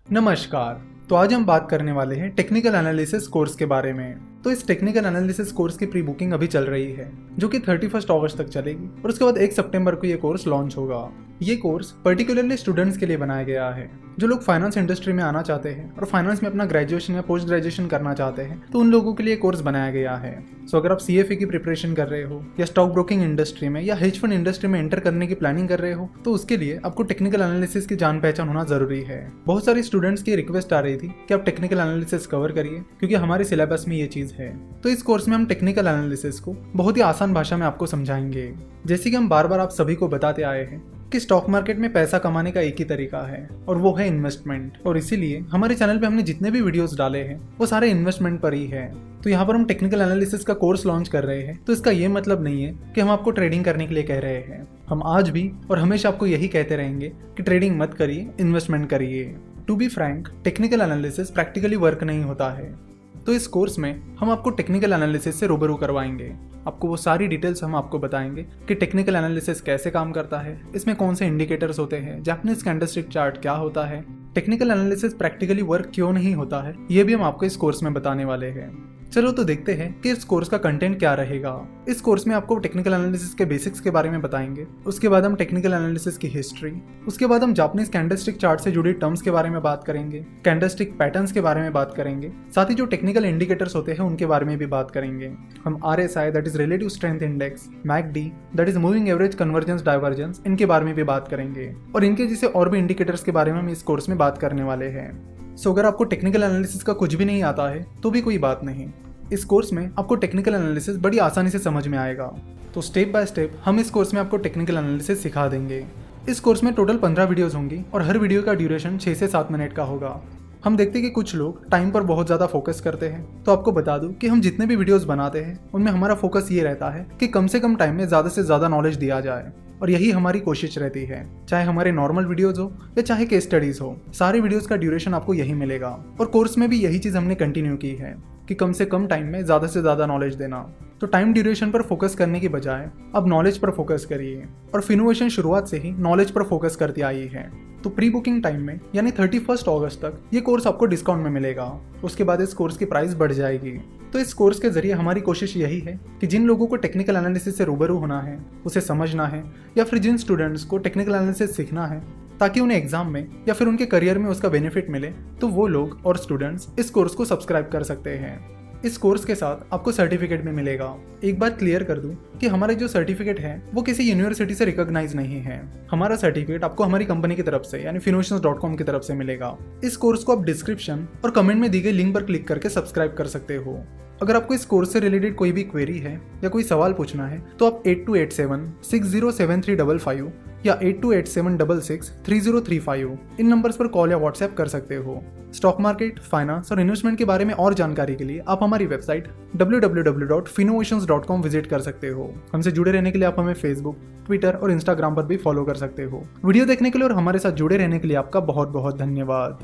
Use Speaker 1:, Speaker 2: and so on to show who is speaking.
Speaker 1: नमस्कार। तो आज हम बात करने वाले हैं टेक्निकल एनालिसिस कोर्स के बारे में। तो इस टेक्निकल एनालिसिस कोर्स की प्री बुकिंग अभी चल रही है, जो कि 31 अगस्त तक चलेगी और उसके बाद 1 सितंबर को ये कोर्स लॉन्च होगा। ये कोर्स पर्टिकुलरली स्टूडेंट्स के लिए बनाया गया है जो लोग फाइनेंस इंडस्ट्री में आना चाहते हैं और फाइनेंस में अपना ग्रेजुएशन या पोस्ट ग्रेजुएशन करना चाहते हैं, तो उन लोगों के लिए कोर्स बनाया गया है। सो अगर आप CFA की प्रिपरेशन कर रहे हो या स्टॉक ब्रोकिंग इंडस्ट्री में या हेज फंड इंडस्ट्री में एंटर करने की प्लानिंग कर रहे हो, तो उसके लिए आपको टेक्निकल एनालिसिस की जान पहचान होना जरूरी है। बहुत सारे स्टूडेंट्स की रिक्वेस्ट आ रही थी कि आप टेक्निकल एनालिसिस कवर करिए, क्योंकि हमारे सिलेबस में ये चीज है। तो इस कोर्स में हम टेक्निकल एनालिसिस को बहुत ही आसान भाषा में आपको समझाएंगे। जैसे कि हम बार बार आप सभी को बताते आए हैं कि स्टॉक मार्केट में पैसा कमाने का एक ही तरीका है, और वो है इन्वेस्टमेंट। और इसीलिए हमारे चैनल पे हमने जितने भी वीडियोस डाले हैं वो सारे इन्वेस्टमेंट पर ही है। तो यहाँ पर हम टेक्निकल एनालिसिस का कोर्स लॉन्च कर रहे हैं, तो इसका ये मतलब नहीं है कि हम आपको ट्रेडिंग करने के लिए कह रहे हैं। हम आज भी और हमेशा आपको यही कहते रहेंगे कि ट्रेडिंग मत करिए, इन्वेस्टमेंट करिए। To be frank, technical analysis practically work नहीं होता है। तो इस कोर्स में हम आपको टेक्निकल एनालिसिस से रूबरू करवाएंगे। आपको वो सारी डिटेल्स हम आपको बताएंगे कि टेक्निकल एनालिसिस कैसे काम करता है, इसमें कौन से इंडिकेटर्स होते हैं, जापानीज कैंडलस्टिक चार्ट क्या होता है, टेक्निकल एनालिसिस प्रैक्टिकली वर्क क्यों नहीं होता है, ये भी हम आपको इस कोर्स में बताने वाले हैं। चलो तो देखते हैं कि इस कोर्स का कंटेंट क्या रहेगा। इस कोर्स में आपको टेक्निकल एनालिसिस के बेसिक्स के बारे में बताएंगे, उसके बाद हम टेक्निकल एनालिसिस की हिस्ट्री, उसके बाद हम जापानीज कैंडलस्टिक चार्ट से जुड़ी टर्म्स के बारे में बात करेंगे, कैंडलस्टिक पैटर्न्स के बारे में बात करेंगे, साथ ही जो टेक्निकल इंडिकेटर्स होते हैं उनके बारे में भी बात करेंगे। हम RSI that is relative strength index, MACD that is moving average convergence divergence, इनके बारे में भी बात करेंगे, और इनके जैसे और भी इंडिकेटर्स के बारे में हम इस कोर्स में बात करने वाले हैं। सो अगर आपको टेक्निकल एनालिसिस का कुछ भी नहीं आता है तो भी कोई बात नहीं, इस कोर्स में आपको टेक्निकल एनालिसिस बड़ी आसानी से समझ में आएगा। तो स्टेप बाय स्टेप हम इस कोर्स में आपको टेक्निकल एनालिसिस सिखा देंगे। इस कोर्स में टोटल 15 वीडियोस होंगी और हर वीडियो का ड्यूरेशन 6 से 7 मिनट का होगा। हम देखते हैं कि कुछ लोग टाइम पर बहुत ज़्यादा फोकस करते हैं, तो आपको बता दूं कि हम जितने भी वीडियोस बनाते हैं उनमें हमारा फोकस ये रहता है कि कम से कम टाइम में ज़्यादा से ज़्यादा नॉलेज दिया जाए, और यही हमारी कोशिश रहती है। चाहे हमारे नॉर्मल वीडियोस हो या चाहे केस स्टडीज हो, सारे वीडियोस का ड्यूरेशन आपको यही मिलेगा। और कोर्स में भी यही चीज़ हमने कंटिन्यू की है कि कम से कम टाइम में ज़्यादा से ज़्यादा नॉलेज देना। तो टाइम ड्यूरेशन पर फोकस करने की बजाय अब नॉलेज पर फोकस करिए, और फिनोवेशन शुरुआत से ही नॉलेज पर फोकस करती आई है। तो प्री बुकिंग टाइम में यानी 31 अगस्त तक ये कोर्स आपको डिस्काउंट में मिलेगा। उसके बाद इस कोर्स की प्राइस बढ़ जाएगी। तो इस कोर्स के जरिए हमारी कोशिश यही है कि जिन लोगों को टेक्निकल एनालिसिस से रूबरू होना है, उसे समझना है, या फिर जिन स्टूडेंट्स को टेक्निकल एनालिसिस सीखना है ताकि उन्हें एग्जाम में या फिर उनके करियर में उसका बेनिफिट मिले, तो वो लोग और स्टूडेंट्स इस कोर्स को सब्सक्राइब कर सकते हैं। इस कोर्स के साथ आपको सर्टिफिकेट भी मिलेगा। एक बात क्लियर कर दूं कि हमारा जो सर्टिफिकेट है वो किसी यूनिवर्सिटी से रिकॉग्नाइज नहीं है। हमारा सर्टिफिकेट आपको हमारी कंपनी की तरफ से यानी Finnovations.com की तरफ से मिलेगा। इस कोर्स को आप डिस्क्रिप्शन और कमेंट में दी गई लिंक पर क्लिक करके सब्सक्राइब कर सकते हो। अगर आपको इस कोर्स से रिलेटेड कोई भी क्वेरी है या कोई सवाल पूछना है, तो आप 8287607355 या 8287663035 इन नंबर्स पर कॉल या व्हाट्सएप कर सकते हो। स्टॉक मार्केट, फाइनेंस और इन्वेस्टमेंट के बारे में और जानकारी के लिए आप हमारी वेबसाइट www.finnovations.com विजिट कर सकते हो। हमसे जुड़े रहने के लिए आप हमें फेसबुक, ट्विटर और इंस्टाग्राम पर भी फॉलो कर सकते हो। वीडियो देखने के लिए और हमारे साथ जुड़े रहने के लिए आपका बहुत बहुत धन्यवाद।